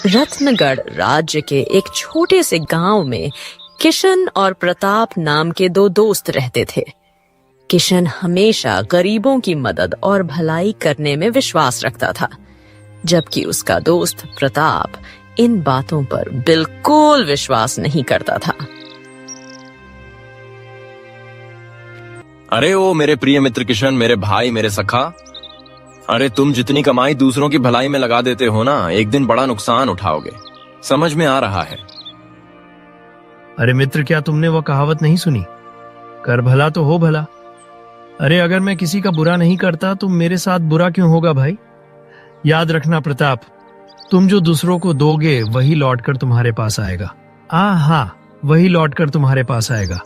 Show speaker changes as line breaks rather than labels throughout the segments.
रत्नगढ़ राज्य के एक छोटे से गांव में किशन और प्रताप नाम के दो दोस्त रहते थे। किशन हमेशा गरीबों की मदद और भलाई करने में विश्वास रखता था, जबकि उसका दोस्त प्रताप इन बातों पर बिल्कुल विश्वास नहीं करता था।
अरे ओ मेरे प्रिय मित्र किशन, मेरे भाई, मेरे सखा, अरे तुम जितनी कमाई दूसरों की भलाई में लगा देते हो ना, एक दिन बड़ा नुकसान उठाओगे, समझ में आ रहा है।
अरे मित्र, क्या तुमने वो कहावत नहीं सुनी, कर भला तो हो भला। अरे अगर मैं किसी का बुरा नहीं करता तो मेरे साथ बुरा क्यों होगा भाई। याद रखना प्रताप, तुम जो दूसरों को दोगे वही लौटकर तुम्हारे पास आएगा। हाँ, वही लौटकर तुम्हारे पास आएगा।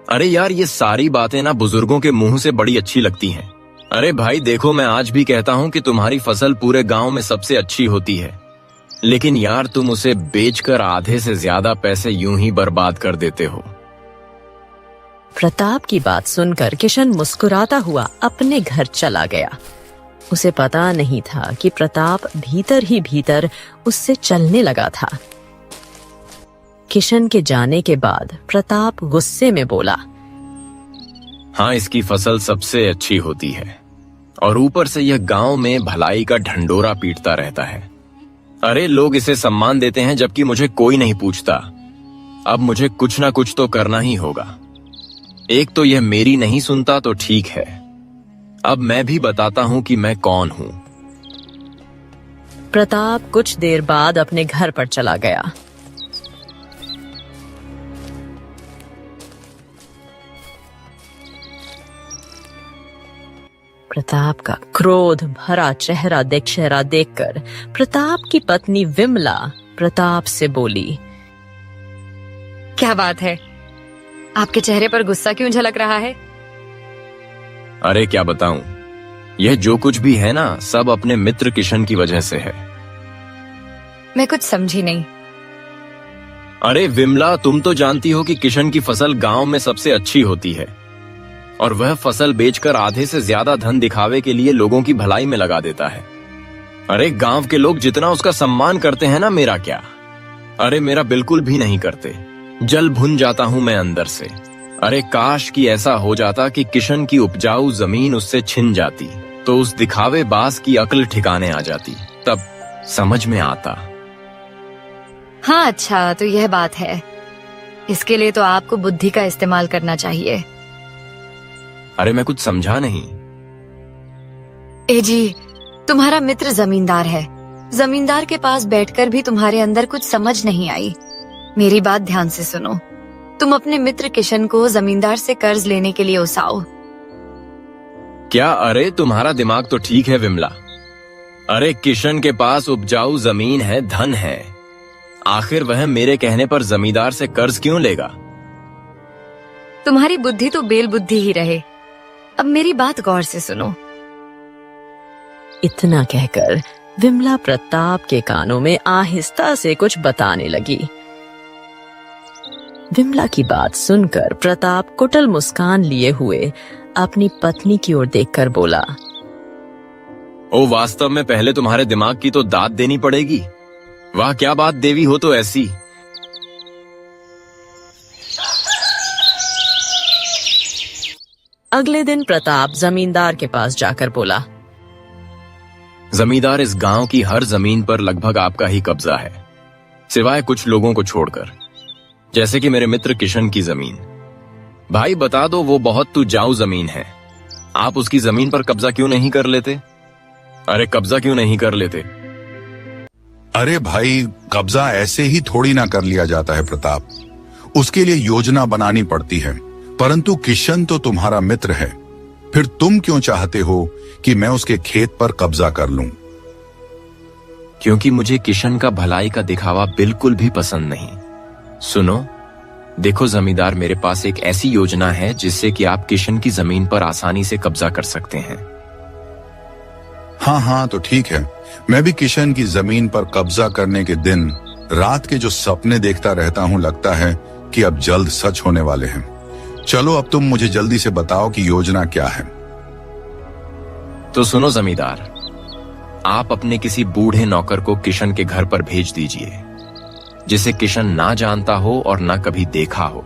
अरे यार, ये सारी बातें ना बुजुर्गों के मुंह से बड़ी अच्छी लगती हैं। अरे भाई देखो, मैं आज भी कहता हूँ कि तुम्हारी फसल पूरे गांव में सबसे अच्छी होती है, लेकिन यार तुम उसे बेचकर आधे से ज्यादा पैसे यूं ही बर्बाद कर देते हो।
प्रताप की बात सुनकर किशन मुस्कुराता हुआ अपने घर चला गया। उसे पता नहीं था कि प्रताप भीतर ही भीतर उससे चलने लगा था। किशन के जाने के बाद प्रताप गुस्से में बोला,
हाँ, इसकी फसल सबसे अच्छी होती है और ऊपर से यह गांव में भलाई का ढंडोरा पीटता रहता है। अरे लोग इसे सम्मान देते हैं जबकि मुझे कोई नहीं पूछता। अब मुझे कुछ ना कुछ तो करना ही होगा। एक तो यह मेरी नहीं सुनता तो ठीक है, अब मैं भी बताता हूं कि मैं कौन हूं।
प्रताप कुछ देर बाद अपने घर पर चला गया। प्रताप का क्रोध भरा चेहरा देखकर प्रताप की पत्नी विमला प्रताप से बोली,
क्या बात है, आपके चेहरे पर गुस्सा क्यों झलक रहा है?
अरे क्या बताऊं, यह जो कुछ भी है ना, सब अपने मित्र किशन की वजह से है।
मैं कुछ समझी नहीं।
अरे विमला, तुम तो जानती हो कि किशन की फसल गांव में सबसे अच्छी होती है और वह फसल बेचकर आधे से ज्यादा धन दिखावे के लिए लोगों की भलाई में लगा देता है। अरे गांव के लोग जितना उसका सम्मान करते हैं ना, मेरा क्या, अरे मेरा बिल्कुल भी नहीं करते। जल भुन जाता हूं मैं अंदर से। अरे काश कि ऐसा हो जाता कि किशन की उपजाऊ जमीन उससे छिन जाती, तो उस दिखावे बाज की अक्ल ठिकाने आ जाती, तब समझ में आता।
हाँ अच्छा, तो यह बात है। इसके लिए तो आपको बुद्धि का इस्तेमाल करना चाहिए।
अरे मैं कुछ समझा नहीं।
ए जी, तुम्हारा मित्र जमींदार है। जमींदार के पास बैठकर भी तुम्हारे अंदर कुछ समझ नहीं आई। मेरी बात ध्यान से सुनो। तुम अपने मित्र किशन को जमींदार से कर्ज लेने के लिए उसाओ।
क्या? अरे तुम्हारा दिमाग तो ठीक है विमला। अरे किशन के पास उपजाऊ जमीन है, धन है, आखिर वह मेरे कहने पर जमींदार से कर्ज क्यों लेगा?
तुम्हारी बुद्धि तो बेल बुद्धि ही रहे। अब मेरी बात गौर से सुनो।
इतना कहकर विमला प्रताप के कानों में आहिस्ता से कुछ बताने लगी। विमला की बात सुनकर प्रताप कुटिल मुस्कान लिए हुए अपनी पत्नी की ओर देखकर बोला,
ओ वास्तव में पहले तुम्हारे दिमाग की तो दाद देनी पड़ेगी। वाह क्या बात देवी हो तो ऐसी।
अगले दिन प्रताप जमींदार के पास जाकर बोला,
जमींदार, इस गांव की हर जमीन पर लगभग आपका ही कब्जा है, सिवाय कुछ लोगों को छोड़कर, जैसे कि मेरे मित्र किशन की जमीन। भाई बता दो, वो बहुत उपजाऊ जमीन है, आप उसकी जमीन पर कब्जा क्यों नहीं कर लेते? अरे कब्जा क्यों नहीं कर लेते?
अरे भाई, कब्जा ऐसे ही थोड़ी ना कर लिया जाता है प्रताप, उसके लिए योजना बनानी पड़ती है। परंतु किशन तो तुम्हारा मित्र है, फिर तुम क्यों चाहते हो कि मैं उसके खेत पर कब्जा कर लूं?
क्योंकि मुझे किशन का भलाई का दिखावा बिल्कुल भी पसंद नहीं। सुनो, देखो जमींदार, मेरे पास एक ऐसी योजना है जिससे कि आप किशन की जमीन पर आसानी से कब्जा कर सकते हैं।
हाँ तो ठीक है। मैं भी किशन की जमीन पर कब्जा करने के दिन रात के जो सपने देखता रहता हूँ, लगता है कि अब जल्द सच होने वाले हैं। चलो अब तुम मुझे जल्दी से बताओ कि योजना क्या है।
तो सुनो जमींदार, आप अपने किसी बूढ़े नौकर को किशन के घर पर भेज दीजिए, जिसे किशन ना जानता हो और ना कभी देखा हो।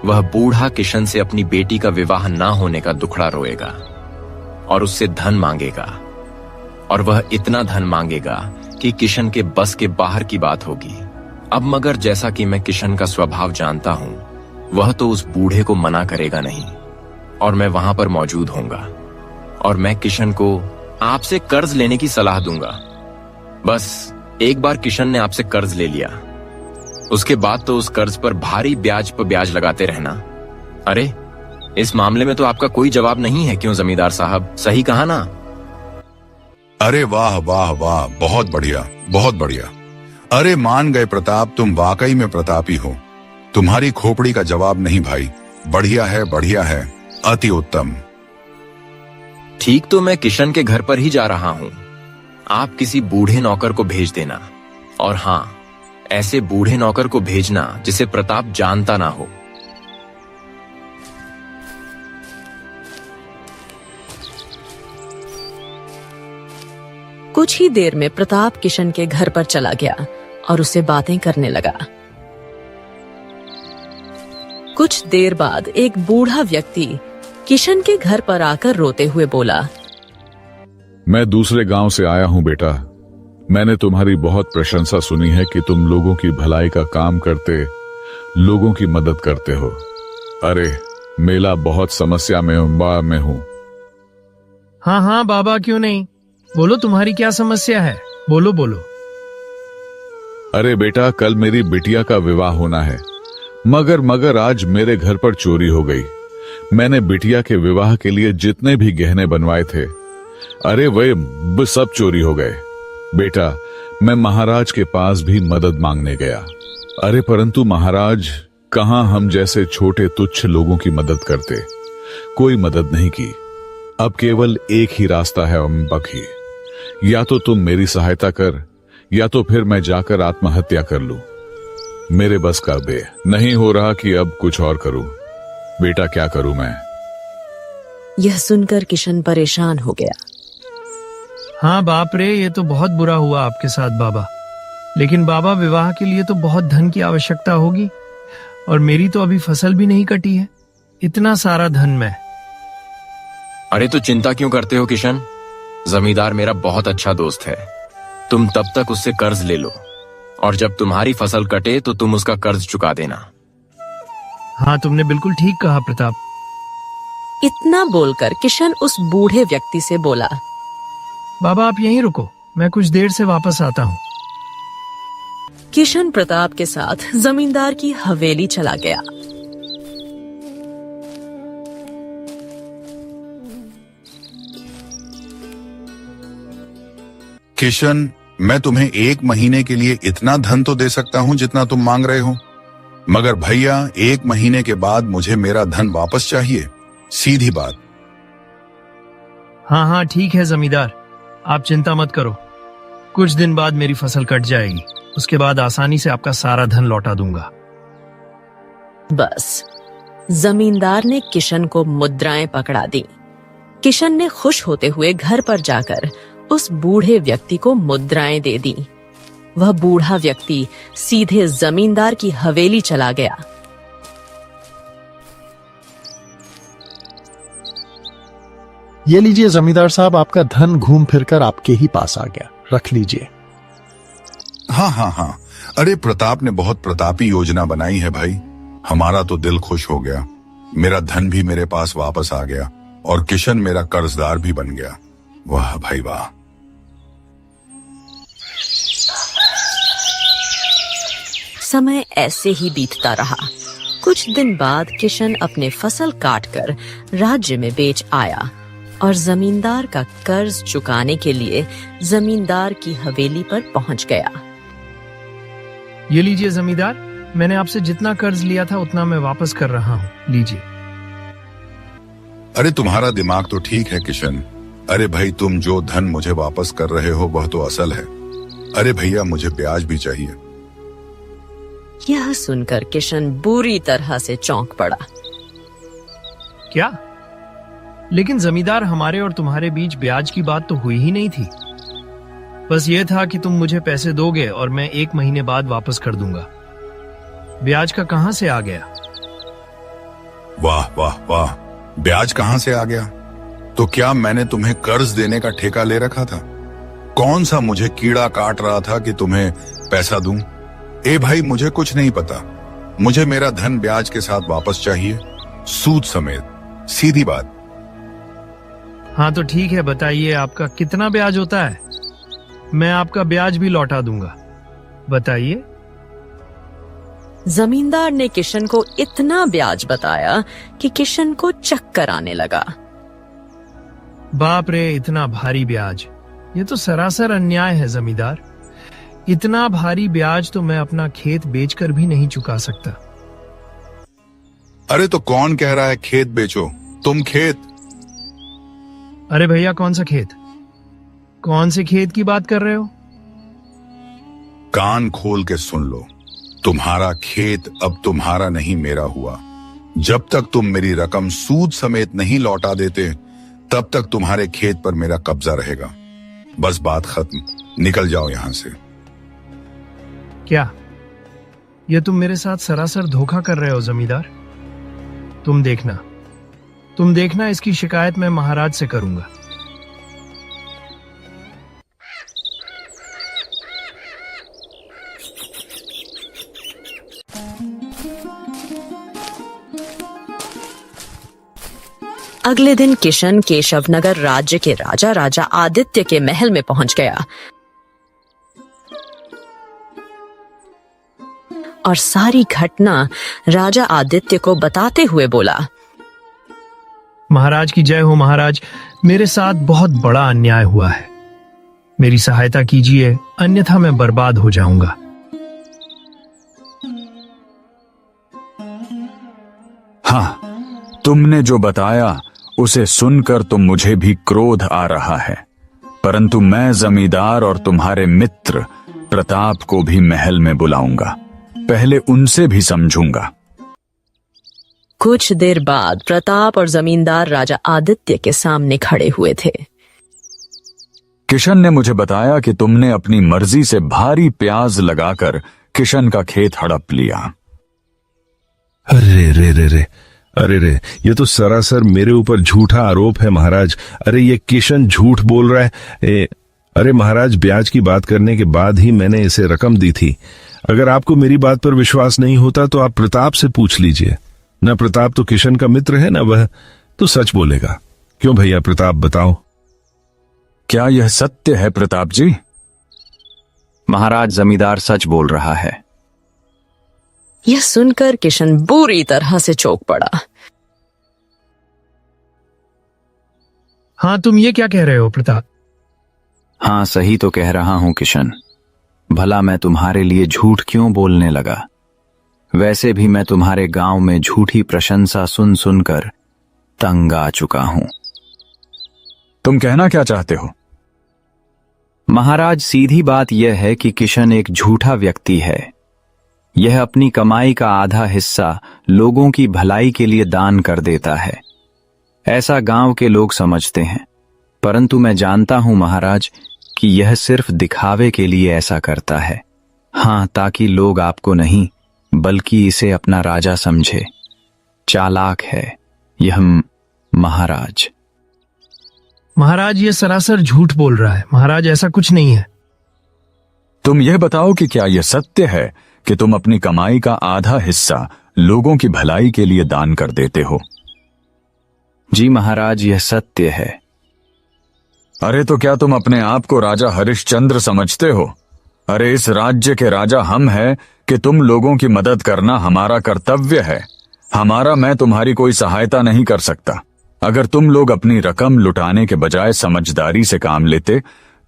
वह बूढ़ा किशन से अपनी बेटी का विवाह ना होने का दुखड़ा रोएगा और उससे धन मांगेगा, और वह इतना धन मांगेगा कि किशन के बस के बाहर की बात होगी। अब मगर जैसा कि मैं किशन का स्वभाव जानता हूं, वह तो उस बूढ़े को मना करेगा नहीं, और मैं वहां पर मौजूद होऊंगा, और मैं किशन को आपसे कर्ज लेने की सलाह दूंगा। बस एक बार किशन ने आपसे कर्ज ले लिया, उसके बाद तो उस कर्ज पर भारी ब्याज पर ब्याज लगाते रहना। अरे इस मामले में तो आपका कोई जवाब नहीं है, क्यों जमींदार साहब? सही कहा ना?
अरे वाह वाह वाह, बहुत बढ़िया, बहुत बढ़िया। अरे मान गए प्रताप, तुम वाकई में प्रतापी हो। तुम्हारी खोपड़ी का जवाब नहीं भाई। बढ़िया है, बढ़िया है, अति उत्तम।
ठीक, तो मैं किशन के घर पर ही जा रहा हूं। आप किसी बूढ़े नौकर को भेज देना, और हां, ऐसे बूढ़े नौकर को भेजना जिसे प्रताप जानता ना हो।
कुछ ही देर में प्रताप किशन के घर पर चला गया और उससे बातें करने लगा। कुछ देर बाद एक बूढ़ा व्यक्ति किशन के घर पर आकर रोते हुए बोला,
मैं दूसरे गांव से आया हूं बेटा। मैंने तुम्हारी बहुत प्रशंसा सुनी है कि तुम लोगों की भलाई का काम करते, लोगों की मदद करते हो। अरे मेला बहुत समस्या में हूं।
हाँ हाँ बाबा, क्यों नहीं, बोलो तुम्हारी क्या समस्या है, बोलो बोलो।
अरे बेटा, कल मेरी बिटिया का विवाह होना है, मगर आज मेरे घर पर चोरी हो गई। मैंने बिटिया के विवाह के लिए जितने भी गहने बनवाए थे, अरे वे सब चोरी हो गए। बेटा, मैं महाराज के पास भी मदद मांगने गया। अरे परंतु महाराज कहां हम जैसे छोटे तुच्छ लोगों की मदद करते, कोई मदद नहीं की। अब केवल एक ही रास्ता है बखी, या तो तुम मेरी सहायता कर, या तो फिर मैं जाकर आत्महत्या कर लूं। मेरे बस का नहीं हो रहा कि अब कुछ और करूं। बेटा क्या करूं मैं?
यह सुनकर किशन परेशान हो गया।
हाँ बाप रे, ये तो बहुत बुरा हुआ आपके साथ बाबा। लेकिन बाबा, विवाह के लिए तो बहुत धन की आवश्यकता होगी, और मेरी तो अभी फसल भी नहीं कटी है। इतना सारा धन मैं।
अरे तो चिंता क्यों करते हो किशन? जमींदार मेरा बहुत अच्छा दोस्त है। तुम तब तक उससे कर्ज ले लो, और जब तुम्हारी फसल कटे तो तुम उसका कर्ज चुका देना।
हाँ, तुमने बिल्कुल ठीक कहा प्रताप।
इतना बोलकर किशन उस बूढ़े व्यक्ति से बोला,
बाबा आप यहीं रुको, मैं कुछ देर से वापस आता हूँ।
किशन प्रताप के साथ जमींदार की हवेली चला गया।
किशन, मैं तुम्हें 1 महीने के लिए इतना धन तो दे सकता हूं जितना तुम मांग रहे हो, मगर भैया 1 महीने के बाद मुझे मेरा धन वापस चाहिए, सीधी बात।
हाँ हाँ ठीक है जमींदार, आप चिंता मत करो। कुछ दिन बाद मेरी फसल कट जाएगी, उसके बाद आसानी से आपका सारा धन लौटा दूंगा।
बस जमींदार ने किशन को मुद्राएं पकड़ा दी। किशन ने खुश होते हुए घर पर जाकर उस बूढ़े व्यक्ति को मुद्राएं दे दी। वह बूढ़ा व्यक्ति सीधे जमींदार की हवेली चला गया।
ये लीजिए जमींदार साहब, आपका धन घूम फिरकर आपके ही पास आ गया, रख लीजिए।
हाँ हाँ हाँ, अरे प्रताप ने बहुत प्रतापी योजना बनाई है भाई। हमारा तो दिल खुश हो गया। मेरा धन भी मेरे पास वापस आ गया, और किशन मेरा कर्जदार भी बन गया। वाह भाई वाह।
समय ऐसे ही बीतता रहा। कुछ दिन बाद किशन अपने फसल काटकर राज्य में बेच आया और जमींदार का कर्ज चुकाने के लिए जमींदार की हवेली पर पहुंच गया।
ये लीजिए जमींदार, मैंने आपसे जितना कर्ज लिया था उतना मैं वापस कर रहा हूँ, लीजिए।
अरे तुम्हारा दिमाग तो ठीक है किशन। अरे भाई, तुम जो धन मुझे वापस कर रहे हो वह तो असल है। अरे भैया, मुझे ब्याज भी चाहिए।
यह सुनकर किशन बुरी तरह से चौंक पड़ा।
क्या? लेकिन जमींदार, हमारे और तुम्हारे बीच ब्याज की बात तो हुई ही नहीं थी। बस ये था कि तुम मुझे पैसे दोगे और मैं 1 महीने बाद वापस कर दूंगा। ब्याज का कहां से आ गया?
वाह वाह वाह, ब्याज कहां से आ गया? तो क्या मैंने तुम्हें कर्ज देने का ठेका ले रखा था? कौन सा मुझे कीड़ा काट रहा था कि तुम्हें पैसा दूं? ए भाई, मुझे कुछ नहीं पता। मुझे मेरा धन ब्याज के साथ वापस चाहिए, सूद समेत। सीधी बात।
हाँ तो ठीक है, बताइए आपका कितना ब्याज होता है? मैं आपका ब्याज भी लौटा दूंगा, बताइए।
जमींदार ने किशन को इतना ब्याज बताया कि किशन को चक्कर आने लगा।
बाप रे, इतना भारी ब्याज! ये तो सरासर अन्याय है जमींदार। इतना भारी ब्याज तो मैं अपना खेत बेचकर भी नहीं चुका सकता।
अरे तो कौन कह रहा है खेत बेचो? तुम खेत?
अरे भैया, कौन सा खेत? कौन से खेत की बात कर रहे हो?
कान खोल के सुन लो, तुम्हारा खेत अब तुम्हारा नहीं, मेरा हुआ। जब तक तुम मेरी रकम सूद समेत नहीं लौटा देते, तब तक तुम्हारे खेत पर मेरा कब्जा रहेगा। बस बात खत्म, निकल जाओ यहां से।
क्या ये तुम मेरे साथ सरासर धोखा कर रहे हो जमींदार? तुम देखना इसकी शिकायत मैं महाराज से करूंगा।
अगले दिन किशन केशवनगर राज्य के राजा आदित्य के महल में पहुंच गया और सारी घटना राजा आदित्य को बताते हुए बोला।
महाराज की जय हो महाराज, मेरे साथ बहुत बड़ा अन्याय हुआ है। मेरी सहायता कीजिए, अन्यथा मैं बर्बाद हो जाऊंगा।
हाँ, तुमने जो बताया उसे सुनकर तो मुझे भी क्रोध आ रहा है, परंतु मैं जमींदार और तुम्हारे मित्र प्रताप को भी महल में बुलाऊंगा। पहले उनसे भी समझूंगा।
कुछ देर बाद प्रताप और जमींदार राजा आदित्य के सामने खड़े हुए थे।
किशन ने मुझे बताया कि तुमने अपनी मर्जी से भारी प्याज लगाकर किशन का खेत हड़प लिया।
अरे रे रे रे, अरे रे, ये तो सरासर मेरे ऊपर झूठा आरोप है महाराज। अरे ये किशन झूठ बोल रहा है। अरे महाराज, ब्याज की बात करने के बाद ही मैंने इसे रकम दी थी। अगर आपको मेरी बात पर विश्वास नहीं होता तो आप प्रताप से पूछ लीजिए। न प्रताप तो किशन का मित्र है, ना वह तो सच बोलेगा। क्यों भैया प्रताप, बताओ।
क्या यह सत्य है प्रताप जी?
महाराज, जमींदार सच बोल रहा है।
यह सुनकर किशन बुरी तरह से चौंक पड़ा।
हाँ, तुम ये क्या कह रहे हो प्रताप?
हाँ, सही तो कह रहा हूं किशन। भला मैं तुम्हारे लिए झूठ क्यों बोलने लगा? वैसे भी मैं तुम्हारे गांव में झूठी प्रशंसा सुन सुनकर तंग आ चुका हूं।
तुम कहना क्या चाहते हो?
महाराज, सीधी बात यह है कि किशन एक झूठा व्यक्ति है। यह अपनी कमाई का आधा हिस्सा लोगों की भलाई के लिए दान कर देता है। ऐसा गांव के लोग समझते हैं, परंतु मैं जानता हूं महाराज कि यह सिर्फ दिखावे के लिए ऐसा करता है। हाँ, ताकि लोग आपको नहीं बल्कि इसे अपना राजा समझे। चालाक है यह महाराज।
महाराज, ये सरासर झूठ बोल रहा है। महाराज, ऐसा कुछ नहीं है।
तुम यह बताओ कि क्या यह सत्य है कि तुम अपनी कमाई का आधा हिस्सा लोगों की भलाई के लिए दान कर देते हो?
जी महाराज, यह सत्य है।
अरे तो क्या तुम अपने आप को राजा हरिश्चंद्र समझते हो? अरे इस राज्य के राजा हम हैं कि तुम लोगों की मदद करना हमारा कर्तव्य है। मैं तुम्हारी कोई सहायता नहीं कर सकता। अगर तुम लोग अपनी रकम लुटाने के बजाय समझदारी से काम लेते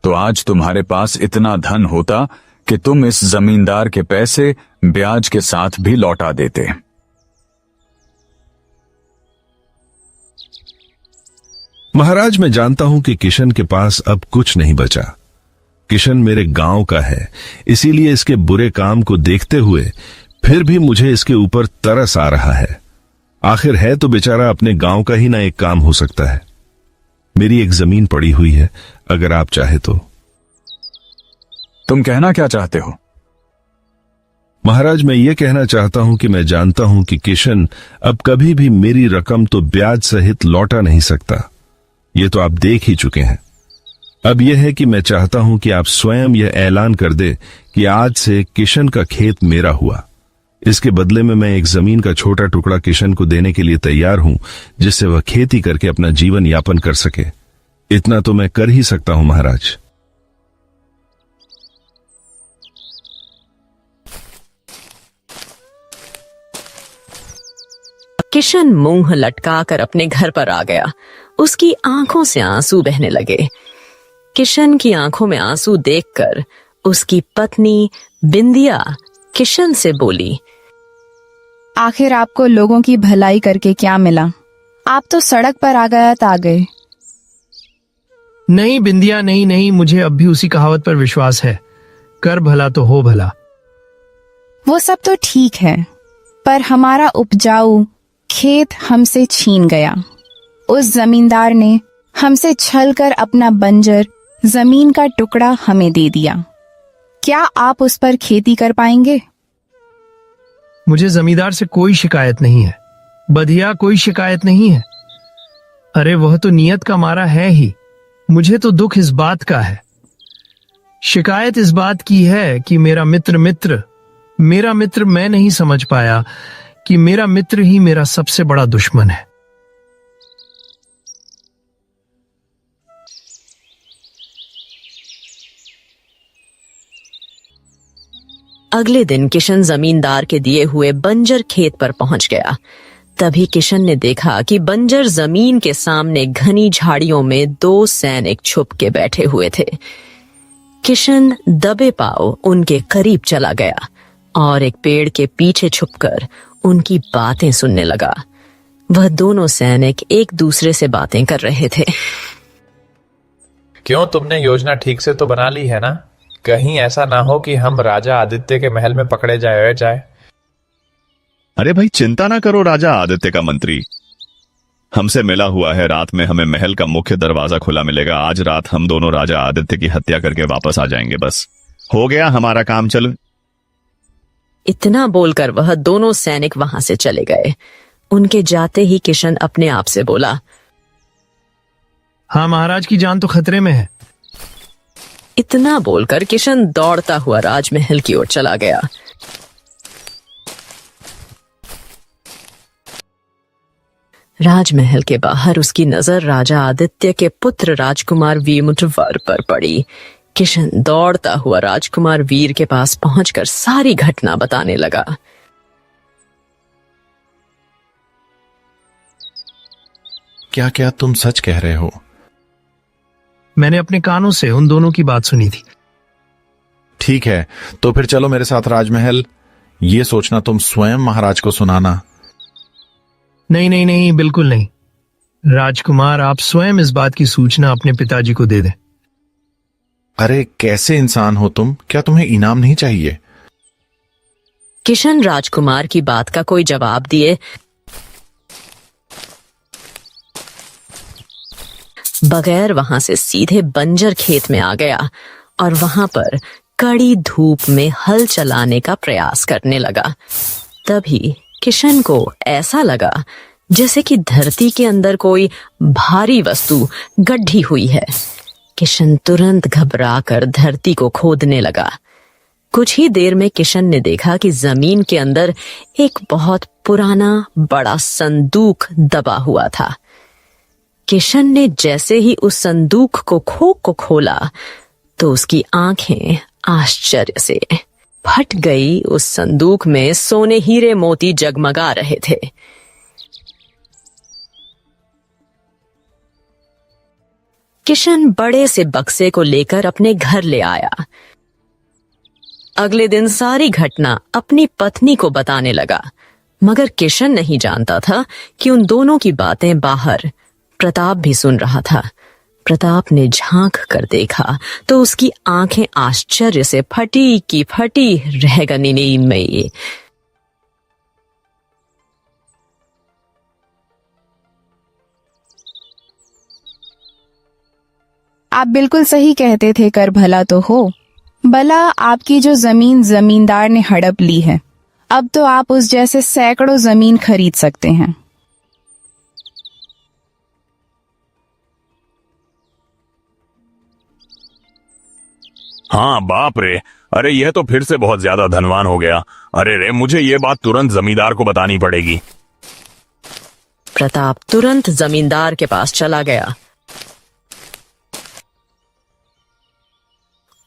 तो आज तुम्हारे पास इतना धन होता कि तुम इस जमींदार के पैसे ब्याज के साथ भी लौटा देते।
महाराज, मैं जानता हूं कि किशन के पास अब कुछ नहीं बचा। किशन मेरे गांव का है, इसीलिए इसके बुरे काम को देखते हुए फिर भी मुझे इसके ऊपर तरस आ रहा है। आखिर है तो बेचारा अपने गांव का ही ना एक काम हो सकता है। मेरी एक जमीन पड़ी हुई है, अगर आप चाहे तो।
तुम कहना क्या चाहते हो?
महाराज, मैं ये कहना चाहता हूं कि मैं जानता हूं कि किशन अब कभी भी मेरी रकम तो ब्याज सहित लौटा नहीं सकता। ये तो आप देख ही चुके हैं। अब यह है कि मैं चाहता हूं कि आप स्वयं यह ऐलान कर दे कि आज से किशन का खेत मेरा हुआ। इसके बदले में मैं एक जमीन का छोटा टुकड़ा किशन को देने के लिए तैयार हूं, जिससे वह खेती करके अपना जीवन यापन कर सके। इतना तो मैं कर ही सकता हूं महाराज।
किशन मुंह लटकाकर अपने घर पर आ गया। उसकी आंखों से आंसू बहने लगे। किशन की आंखों में आंसू देखकर उसकी पत्नी बिंदिया किशन से बोली,
आखिर आपको लोगों की भलाई करके क्या मिला? आप तो सड़क पर आ गए।
नहीं बिंदिया, नहीं, मुझे अब भी उसी कहावत पर विश्वास है, कर भला तो हो भला।
वो सब तो ठीक है, पर हमारा उपजाऊ खेत हमसे छीन गया। उस जमींदार ने हमसे छलकर अपना बंजर जमीन का टुकड़ा हमें दे दिया। क्या आप उस पर खेती कर पाएंगे?
मुझे जमींदार से कोई शिकायत नहीं है, बधिया, कोई शिकायत नहीं है। अरे वह तो नियत का मारा है ही। मुझे तो दुख इस बात का है, शिकायत इस बात की है कि मेरा मित्र मैं नहीं समझ पाया कि मेरा मित्र ही मेरा सबसे बड़ा दुश्मन है।
अगले दिन किशन जमींदार के दिए हुए बंजर खेत पर पहुंच गया। तभी किशन ने देखा कि बंजर जमीन के सामने घनी झाड़ियों में 2 सैनिक छुप के बैठे हुए थे। किशन दबे पांव उनके करीब चला गया और एक पेड़ के पीछे छुपकर उनकी बातें सुनने लगा। वह दोनों सैनिक एक दूसरे से बातें कर रहे थे।
क्यों, तुमने योजना ठीक से तो बना ली है ना? कहीं ऐसा ना हो कि हम राजा आदित्य के महल में पकड़े जाए।
अरे भाई, चिंता ना करो राजा आदित्य का मंत्री, हमसे मिला हुआ है। रात में हमें महल का मुख्य दरवाजा खुला मिलेगा। आज रात हम दोनों राजा आदित्य की हत्या करके वापस आ जाएंगे। बस हो गया हमारा काम, चलो।
इतना बोलकर वह दोनों सैनिक वहां से चले गए। उनके जाते ही किशन अपने आप से बोला,
हाँ महाराज की जान तो खतरे में है।
इतना बोलकर किशन दौड़ता हुआ राजमहल की ओर चला गया। राजमहल के बाहर उसकी नजर राजा आदित्य के पुत्र राजकुमार वीरमुट्वर पर पड़ी। किशन दौड़ता हुआ राजकुमार वीर के पास पहुंचकर सारी घटना बताने लगा।
क्या क्या तुम सच कह रहे हो?
मैंने अपने कानों से उन दोनों की बात सुनी थी।
ठीक है, तो फिर चलो मेरे साथ राजमहल। ये सोचना तुम स्वयं महाराज को सुनाना।
नहीं, बिल्कुल नहीं। राजकुमार, आप स्वयं इस बात की सूचना अपने पिताजी को दे दें।
अरे कैसे इंसान हो तुम? क्या तुम्हें इनाम नहीं चाहिए?
किशन राजकुमार की बात का कोई जवाब दिए बगैर वहां से सीधे बंजर खेत में आ गया और वहां पर कड़ी धूप में हल चलाने का प्रयास करने लगा। तभी किशन को ऐसा लगा जैसे कि धरती के अंदर कोई भारी वस्तु गड्ढी हुई है। किशन तुरंत घबराकर धरती को खोदने लगा। कुछ ही देर में किशन ने देखा कि जमीन के अंदर एक बहुत पुराना बड़ा संदूक दबा हुआ था। किशन ने जैसे ही उस संदूक को खोला तो उसकी आंखें आश्चर्य से फट गई। उस संदूक में सोने हीरे मोती जगमगा रहे थे। किशन बड़े से बक्से को लेकर अपने घर ले आया। अगले दिन सारी घटना अपनी पत्नी को बताने लगा, मगर किशन नहीं जानता था कि उन दोनों की बातें बाहर प्रताप भी सुन रहा था। प्रताप ने झांक कर देखा तो उसकी आंखें आश्चर्य से फटी की फटी रह गई नींद में।
आप बिल्कुल सही कहते थे, कर भला तो हो। भला आपकी जो जमीन जमींदार ने हड़प ली है, अब तो आप उस जैसे सैकड़ों जमीन खरीद सकते हैं।
हाँ बाप रे, अरे यह तो फिर से बहुत ज्यादा धनवान हो गया। अरे रे, मुझे ये बात तुरंत जमींदार को बतानी पड़ेगी।
प्रताप तुरंत जमींदार के पास चला गया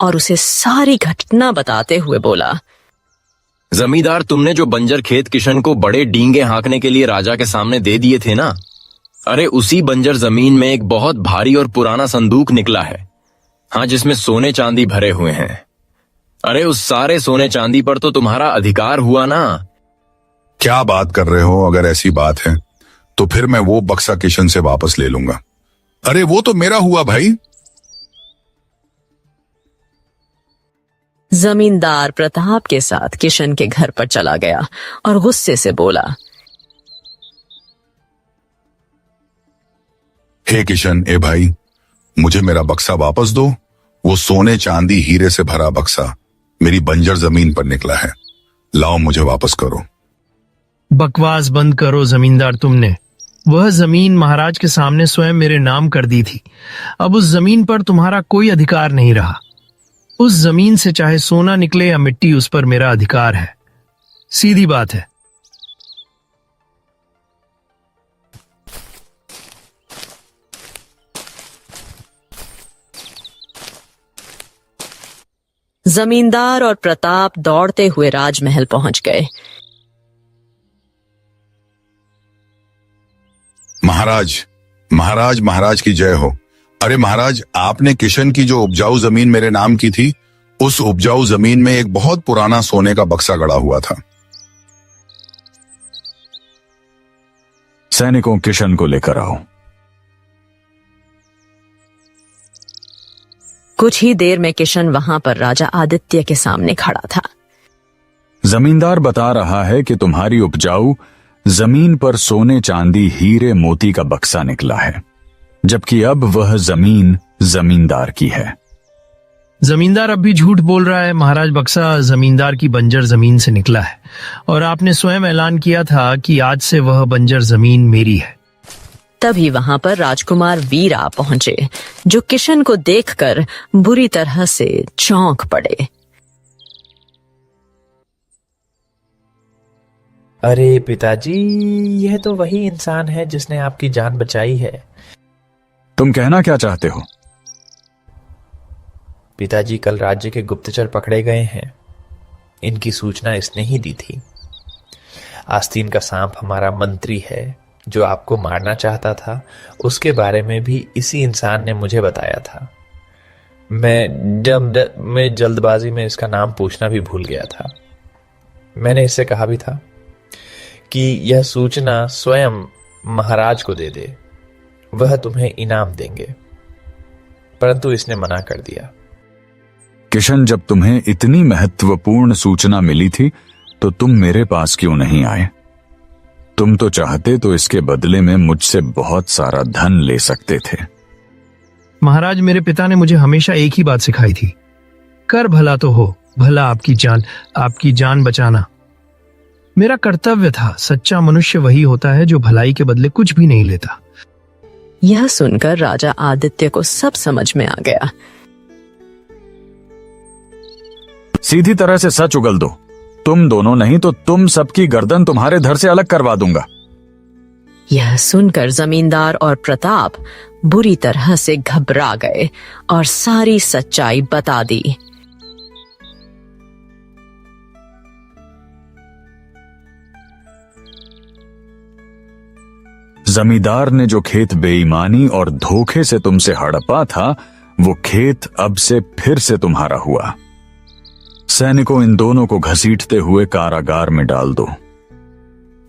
और उसे सारी घटना बताते हुए बोला,
जमींदार, तुमने जो बंजर खेत किशन को बड़े डींगे हाँकने के लिए राजा के सामने दे दिए थे ना, अरे उसी बंजर जमीन में एक बहुत भारी और पुराना संदूक निकला है। हाँ, जिसमें सोने चांदी भरे हुए हैं। अरे उस सारे सोने चांदी पर तो तुम्हारा अधिकार हुआ ना।
क्या बात कर रहे हो? अगर ऐसी बात है तो फिर मैं वो बक्सा किशन से वापस ले लूंगा। अरे वो तो मेरा हुआ भाई।
जमींदार प्रताप के साथ किशन के घर पर चला गया और गुस्से से बोला,
हे किशन, ए भाई, मुझे मेरा बक्सा वापस दो। वो सोने चांदी हीरे से भरा बक्सा मेरी बंजर जमीन पर निकला है। लाओ, मुझे वापस करो।
बकवास बंद करो जमींदार, तुमने वह जमीन महाराज के सामने स्वयं मेरे नाम कर दी थी। अब उस जमीन पर तुम्हारा कोई अधिकार नहीं रहा। उस जमीन से चाहे सोना निकले या मिट्टी, उस पर मेरा अधिकार है। सीधी बात है।
जमींदार और प्रताप दौड़ते हुए राजमहल पहुंच गए।
महाराज, महाराज, महाराज की जय हो। अरे महाराज, आपने किशन की जो उपजाऊ जमीन मेरे नाम की थी, उस उपजाऊ जमीन में एक बहुत पुराना सोने का बक्सा गड़ा हुआ था।
सैनिकों, किशन को लेकर आओ।
कुछ ही देर में किशन वहां पर राजा आदित्य के सामने खड़ा था।
जमींदार बता रहा है कि तुम्हारी उपजाऊ जमीन पर सोने चांदी हीरे मोती का बक्सा निकला है, जबकि अब वह जमीन जमींदार की है।
जमींदार अब भी झूठ बोल रहा है महाराज। बक्सा जमींदार की बंजर जमीन से निकला है और आपने स्वयं ऐलान किया था कि आज से वह बंजर जमीन मेरी है।
तभी वहां पर राजकुमार वीर आ पहुंचे, जो किशन को देखकर बुरी तरह से चौंक पड़े।
अरे पिताजी, यह तो वही इंसान है जिसने आपकी जान बचाई है।
तुम कहना क्या चाहते हो?
पिताजी, कल राज्य के गुप्तचर पकड़े गए हैं। इनकी सूचना इसने ही दी थी। आस्तीन का सांप हमारा मंत्री है, जो आपको मारना चाहता था। उसके बारे में भी इसी इंसान ने मुझे बताया था। मैं जल्दबाजी में इसका नाम पूछना भी भूल गया था। मैंने इससे कहा भी था कि यह सूचना स्वयं महाराज को दे दे, वह तुम्हें इनाम देंगे, परंतु इसने मना कर दिया।
किशन, जब तुम्हें इतनी महत्वपूर्ण सूचना मिली थी तो तुम मेरे पास क्यों नहीं आए? तुम तो चाहते तो इसके बदले में मुझसे बहुत सारा धन ले सकते थे।
महाराज, मेरे पिता ने मुझे हमेशा एक ही बात सिखाई थी, कर भला तो हो, भला आपकी जान बचाना मेरा कर्तव्य था। सच्चा मनुष्य वही होता है जो भलाई के बदले कुछ भी नहीं लेता।
यह सुनकर राजा आदित्य को सब समझ में आ गया।
सीधी तरह से सच उगल दो। तुम दोनों नहीं तो तुम सबकी गर्दन तुम्हारे धड़ से अलग करवा दूंगा।
यह सुनकर जमींदार और प्रताप बुरी तरह से घबरा गए और सारी सच्चाई बता दी।
जमींदार ने जो खेत बेईमानी और धोखे से तुमसे हड़पा था, वो खेत अब से फिर से तुम्हारा हुआ। सैनिकों, इन दोनों को घसीटते हुए कारागार में डाल दो।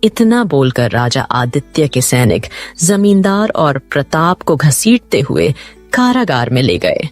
इतना बोलकर राजा आदित्य के सैनिक जमींदार और प्रताप को घसीटते हुए कारागार में ले गए।